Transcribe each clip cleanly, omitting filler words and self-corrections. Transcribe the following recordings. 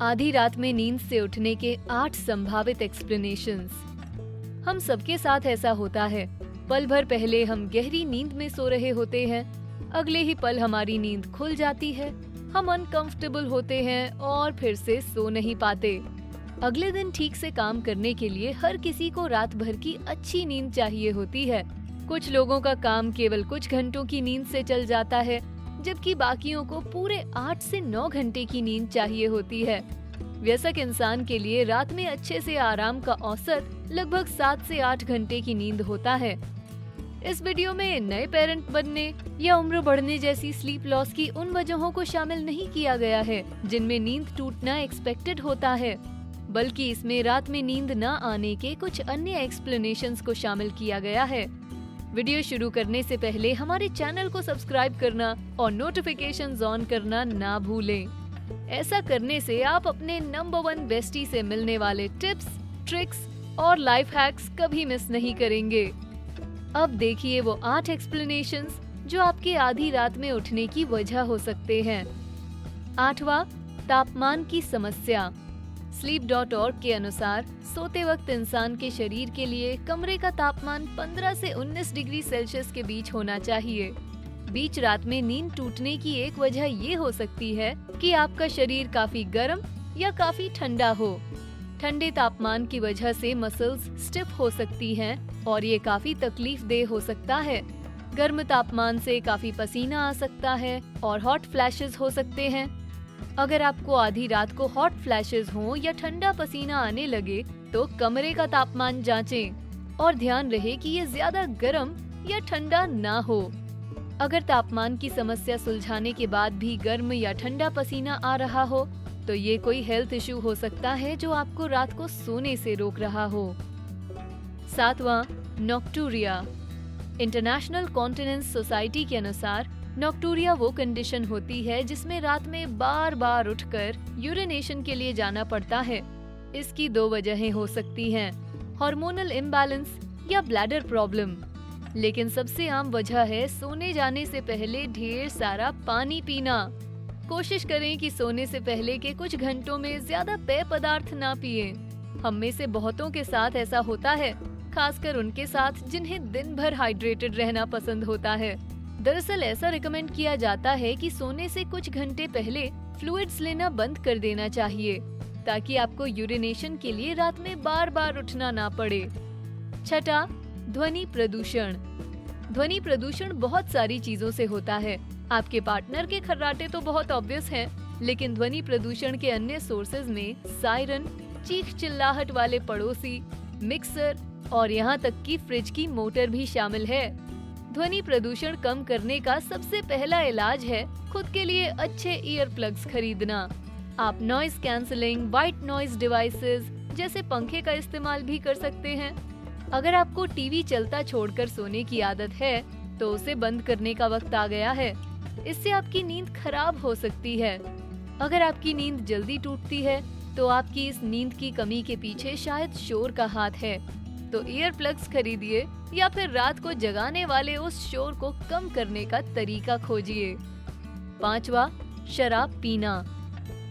आधी रात में नींद से उठने के 8 संभावित एक्सप्लेनेशंस। हम सबके साथ ऐसा होता है। पल भर पहले हम गहरी नींद में सो रहे होते हैं, अगले ही पल हमारी नींद खुल जाती है, हम अनकंफर्टेबल होते हैं और फिर से सो नहीं पाते। अगले दिन ठीक से काम करने के लिए हर किसी को रात भर की अच्छी नींद चाहिए होती है। कुछ लोगों का काम केवल कुछ घंटों की नींद से चल जाता है, जबकि बाकियों को पूरे 8 से 9 घंटे की नींद चाहिए होती है। वयस्क इंसान के लिए रात में अच्छे से आराम का औसत लगभग 7 से 8 घंटे की नींद होता है। इस वीडियो में नए पेरेंट बनने या उम्र बढ़ने जैसी स्लीप लॉस की उन वजहों को शामिल नहीं किया गया है जिनमें नींद टूटना एक्सपेक्टेड होता है, बल्कि इसमें रात में नींद न आने के कुछ अन्य एक्सप्लेनेशंस को शामिल किया गया है। वीडियो शुरू करने से पहले हमारे चैनल को सब्सक्राइब करना और नोटिफिकेशंस ऑन करना ना भूलें। ऐसा करने से आप अपने नंबर 1 बेस्टी से मिलने वाले टिप्स, ट्रिक्स और लाइफ हैक्स कभी मिस नहीं करेंगे। अब देखिए वो 8 एक्सप्लेनेशंस जो आपके आधी रात में उठने की वजह हो सकते हैं। 8वां, तापमान की समस्या। sleep.org के अनुसार सोते वक्त इंसान के शरीर के लिए कमरे का तापमान 15 से 19 डिग्री सेल्सियस के बीच होना चाहिए। बीच रात में नींद टूटने की एक वजह ये हो सकती है कि आपका शरीर काफी गर्म या काफी ठंडा हो। ठंडे तापमान की वजह से मसल्स स्टिफ हो सकती हैं और ये काफी तकलीफदेह हो सकता है। गर्म तापमान से काफी पसीना आ सकता है और हॉट फ्लैशेस हो सकते हैं। अगर आपको आधी रात को हॉट फ्लैशेस हों या ठंडा पसीना आने लगे तो कमरे का तापमान जांचें और ध्यान रहे कि ये ज्यादा गर्म या ठंडा ना हो। अगर तापमान की समस्या सुलझाने के बाद भी गर्म या ठंडा पसीना आ रहा हो तो ये कोई हेल्थ इश्यू हो सकता है जो आपको रात को सोने से रोक रहा हो। 7वां, नॉक्टूरिया। इंटरनेशनल कॉन्टिनेंस सोसाइटी के अनुसार नॉक्टूरिया वो कंडीशन होती है जिसमें रात में बार बार उठकर यूरिनेशन के लिए जाना पड़ता है। इसकी 2 वजहें हो सकती हैं, हार्मोनल इम्बैलेंस या ब्लैडर प्रॉब्लम। लेकिन सबसे आम वजह है सोने जाने से पहले ढेर सारा पानी पीना। कोशिश करें कि सोने से पहले के कुछ घंटों में ज्यादा पेय पदार्थ ना पिएं। हम में से बहुतों के साथ ऐसा होता है, खासकर उनके साथ जिन्हें दिन भर हाइड्रेटेड रहना पसंद होता है। दरअसल ऐसा रिकमेंड किया जाता है कि सोने से कुछ घंटे पहले फ्लूइड्स लेना बंद कर देना चाहिए ताकि आपको यूरिनेशन के लिए रात में बार बार उठना ना पड़े। 6वां, ध्वनि प्रदूषण। ध्वनि प्रदूषण बहुत सारी चीजों से होता है। आपके पार्टनर के खर्राटे तो बहुत ऑब्वियस हैं, लेकिन ध्वनि प्रदूषण के अन्य सोर्सेज में सायरन, चीख चिल्लाहट वाले पड़ोसी, मिक्सर और यहाँ तक कि फ्रिज की मोटर भी शामिल है। ध्वनि प्रदूषण कम करने का सबसे पहला इलाज है खुद के लिए अच्छे ईयर प्लग्स खरीदना। आप noise cancelling, white noise devices जैसे पंखे का इस्तेमाल भी कर सकते हैं। अगर आपको टीवी चलता छोड़कर सोने की आदत है तो उसे बंद करने का वक्त आ गया है। इससे आपकी नींद खराब हो सकती है। अगर आपकी नींद जल्दी टूटती है तो आपकी इस नींद की कमी के पीछे शायद शोर का हाथ है। तो ईयर प्लग्स खरीदिए या फिर रात को जगाने वाले उस शोर को कम करने का तरीका खोजिए। 5वां, शराब पीना।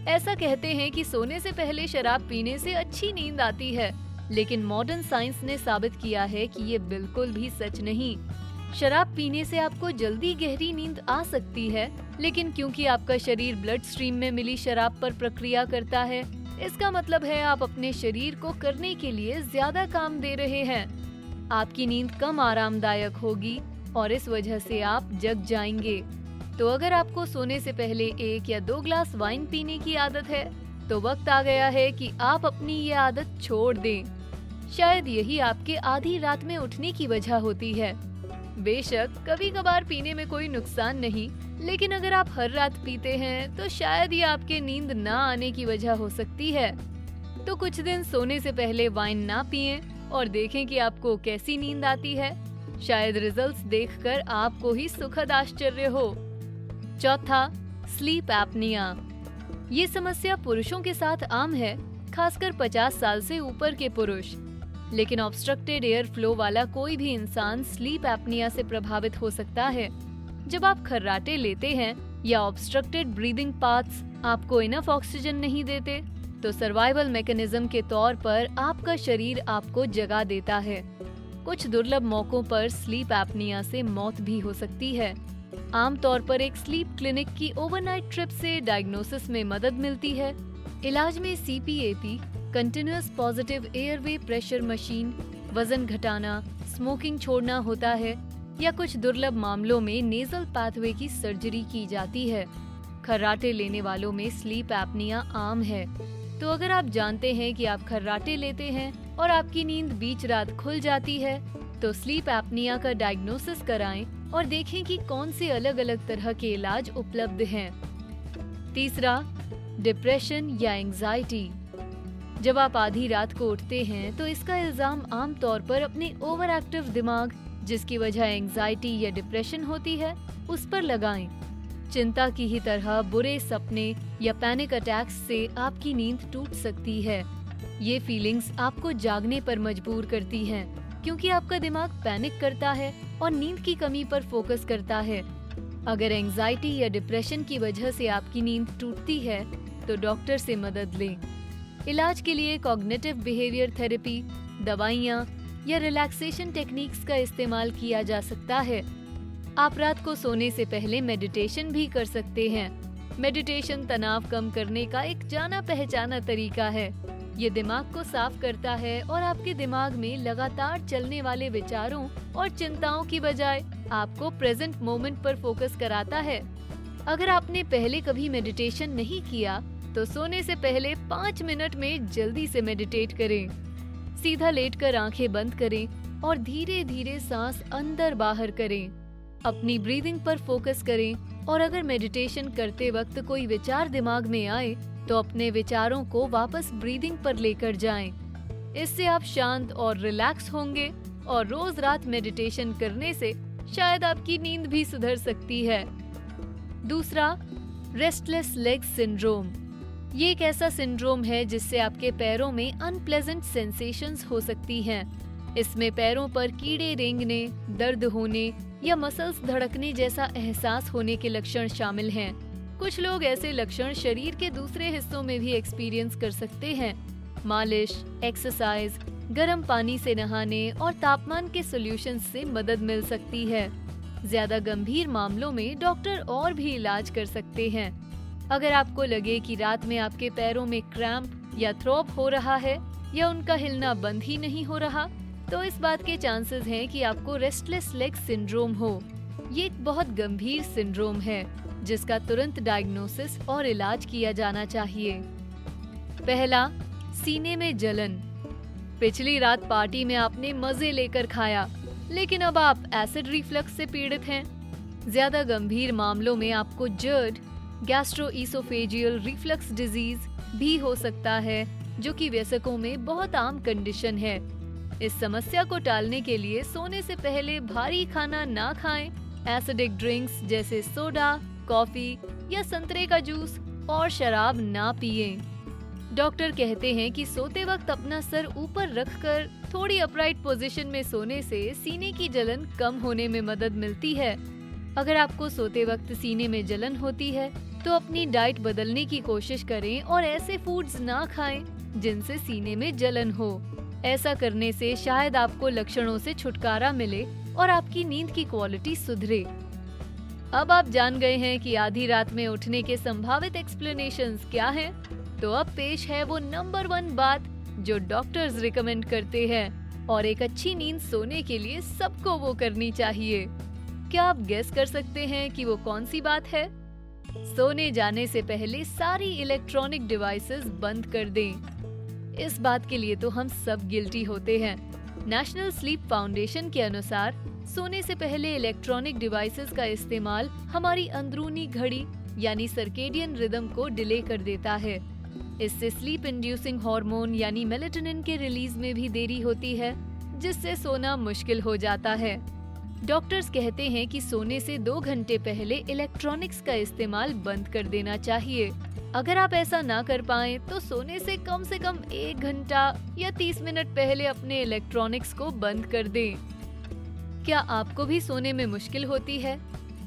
ऐसा कहते हैं कि सोने से पहले शराब पीने से अच्छी नींद आती है, लेकिन मॉडर्न साइंस ने साबित किया है कि ये बिल्कुल भी सच नहीं। शराब पीने से आपको जल्दी गहरी नींद आ सकती है, लेकिन क्योंकि आपका शरीर ब्लड स्ट्रीम में मिली शराब पर प्रक्रिया करता है, इसका मतलब है आप अपने शरीर को करने के लिए ज्यादा काम दे रहे हैं। आपकी नींद कम आरामदायक होगी और इस वजह से आप जग जाएंगे। तो अगर आपको सोने से पहले 1 या 2 ग्लास वाइन पीने की आदत है तो वक्त आ गया है कि आप अपनी ये आदत छोड़ दें। शायद यही आपके आधी रात में उठने की वजह होती है। बेशक कभी कभार पीने में कोई नुकसान नहीं, लेकिन अगर आप हर रात पीते हैं तो शायद ये आपके नींद ना आने की वजह हो सकती है। तो कुछ दिन सोने से पहले वाइन ना पिएं और देखें कि आपको कैसी नींद आती है। शायद रिजल्ट्स देखकर आपको ही सुखद आश्चर्य हो। 4, स्लीप एपनिया। ये समस्या पुरुषों के साथ आम है, खासकर 50 साल से ऊपर के पुरुष। लेकिन ऑब्स्ट्रक्टेड एयर फ्लो वाला कोई भी इंसान स्लीप एपनिया से प्रभावित हो सकता है। जब आप खर्राटे लेते हैं या ऑब्स्ट्रक्टेड ब्रीदिंग पाथ्स आपको इनफ ऑक्सीजन नहीं देते, तो सर्वाइवल मैकेनिज्म के तौर पर आपका शरीर आपको जगा देता है। कुछ दुर्लभ मौकों पर स्लीप एपनिया से मौत भी हो सकती है। आमतौर पर एक स्लीप क्लिनिक की ओवरनाइट ट्रिप से डायग्नोसिस में मदद मिलती है। इलाज में CPAP, continuous positive airway pressure machine, वजन घटाना, स्मोकिंग छोड़ना होता है, या कुछ दुर्लभ मामलों में नेजल पाथवे की सर्जरी की जाती है। खर्राटे लेने वालों में स्लीप एपनिया आम है, तो अगर आप जानते हैं कि आप खर्राटे लेते हैं और आपकी नींद बीच रात खुल जाती है, तो स्लीप एपनिया का डायग्नोसिस कराएं और देखें कि कौन से अलग अलग तरह के इलाज उपलब्ध हैं। तीसरा, डिप्रेशन या एंजाइटी। जब आप आधी रात को उठते हैं तो इसका इल्जाम आमतौर पर अपने ओवर एक्टिव दिमाग, जिसकी वजह एंजाइटी या डिप्रेशन होती है, उस पर लगाएं। चिंता की ही तरह बुरे सपने या पैनिक अटैक्स से आपकी नींद टूट सकती है। ये फीलिंग्स आपको जागने पर मजबूर करती हैं, क्योंकि आपका दिमाग पैनिक करता है और नींद की कमी पर फोकस करता है। अगर एंजाइटी या डिप्रेशन की वजह से आपकी नींद टूटती है, तो डॉक्टर से मदद लें। इलाज के लिए कॉग्निटिव बिहेवियर थेरेपी, दवाइयाँ या रिलैक्सेशन टेक्निक्स का इस्तेमाल किया जा सकता है। आप रात को सोने से पहले मेडिटेशन भी कर सकते हैं। मेडिटेशन तनाव कम करने का एक जाना पहचाना तरीका है। ये दिमाग को साफ करता है और आपके दिमाग में लगातार चलने वाले विचारों और चिंताओं की बजाय आपको प्रेजेंट मोमेंट पर फोकस कराता है। अगर आपने पहले कभी मेडिटेशन नहीं किया, तो सोने से पहले 5 मिनट में जल्दी से मेडिटेट करें। सीधा लेटकर आंखें बंद करें और धीरे धीरे सांस अंदर बाहर करें। अपनी ब्रीदिंग पर फोकस करें और अगर मेडिटेशन करते वक्त कोई विचार दिमाग में आए, तो अपने विचारों को वापस ब्रीदिंग पर लेकर जाएं। इससे आप शांत और रिलैक्स होंगे और रोज रात मेडिटेशन करने से शायद आपकी नींद भी सुधर सकती है। दूसरा, रेस्टलेस लेग सिंड्रोम। ये एक ऐसा सिंड्रोम है जिससे आपके पैरों में अनप्लेजेंट सेंसेशंस हो सकती हैं। इसमें पैरों पर कीड़े रेंगने, दर्द होने या मसल्स धड़कने जैसा एहसास होने के लक्षण शामिल हैं। कुछ लोग ऐसे लक्षण शरीर के दूसरे हिस्सों में भी एक्सपीरियंस कर सकते हैं। मालिश, एक्सरसाइज, गर्म पानी से नहाने और तापमान के सॉल्यूशंस से मदद मिल सकती है। ज्यादा गंभीर मामलों में डॉक्टर और भी इलाज कर सकते हैं। अगर आपको लगे कि रात में आपके पैरों में क्रैम्प या थ्रोप हो रहा है या उनका हिलना बंद ही नहीं हो रहा, तो इस बात के चांसेस हैं कि आपको रेस्टलेस लेग सिंड्रोम हो। ये एक बहुत गंभीर सिंड्रोम है जिसका तुरंत डायग्नोसिस और इलाज किया जाना चाहिए। पहला, सीने में जलन। पिछली रात पार्टी में आपने मजे लेकर खाया, लेकिन अब आप एसिड रिफ्लक्स से पीड़ित हैं। ज्यादा गंभीर मामलों में आपको जर्ड, गैस्ट्रोइसोफेजियल रिफ्लक्स डिजीज भी हो सकता है, जो कि वयस्कों में बहुत आम कंडीशन है। इस समस्या को टालने के लिए सोने से पहले भारी खाना ना खाएं, एसिडिक ड्रिंक्स जैसे सोडा, कॉफी या संतरे का जूस और शराब ना पिएं। डॉक्टर कहते हैं कि सोते वक्त अपना सर ऊपर रखकर थोड़ी अपराइट पोजीशन में सोने से सीने की जलन कम होने में मदद मिलती है। अगर आपको सोते वक्त सीने में जलन होती है, तो अपनी डाइट बदलने की कोशिश करें और ऐसे फूड्स ना खाएं जिनसे सीने में जलन हो। ऐसा करने से शायद आपको लक्षणों से छुटकारा मिले और आपकी नींद की क्वालिटी सुधरे। अब आप जान गए हैं कि आधी रात में उठने के संभावित एक्सप्लेनेशंस क्या हैं, तो अब पेश है वो नंबर 1 बात जो डॉक्टर्स रिकमेंड करते हैं और एक अच्छी नींद सोने के लिए सबको वो करनी चाहिए। क्या आप गेस कर सकते हैं कि वो कौन सी बात है? सोने जाने से पहले सारी इलेक्ट्रॉनिक डिवाइसेस बंद कर दें। इस बात के लिए तो हम सब गिल्टी होते हैं। नेशनल स्लीप फाउंडेशन के अनुसार सोने से पहले इलेक्ट्रॉनिक डिवाइसेस का इस्तेमाल हमारी अंदरूनी घड़ी यानी सर्केडियन रिदम को डिले कर देता है। इससे स्लीप इंड्यूसिंग हार्मोन यानी मेलेटोनिन के रिलीज में भी देरी होती है, जिससे सोना मुश्किल हो जाता है। डॉक्टर्स कहते हैं कि सोने से 2 घंटे पहले इलेक्ट्रॉनिक्स का इस्तेमाल बंद कर देना चाहिए। अगर आप ऐसा ना कर पाएं, तो सोने से कम 1 घंटा या 30 मिनट पहले अपने इलेक्ट्रॉनिक्स को बंद कर दें। क्या आपको भी सोने में मुश्किल होती है?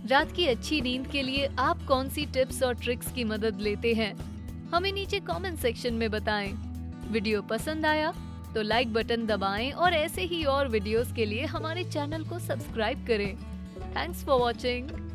रात की अच्छी नींद के लिए आपको कौन सी टिप्स और ट्रिक्स की मदद लेते हैं, हमें नीचे कमेंट सेक्शन में बताएं। वीडियो पसंद आया तो लाइक बटन दबाएं और ऐसे ही और वीडियोस के लिए हमारे चैनल को सब्सक्राइब करें। Thanks for watching.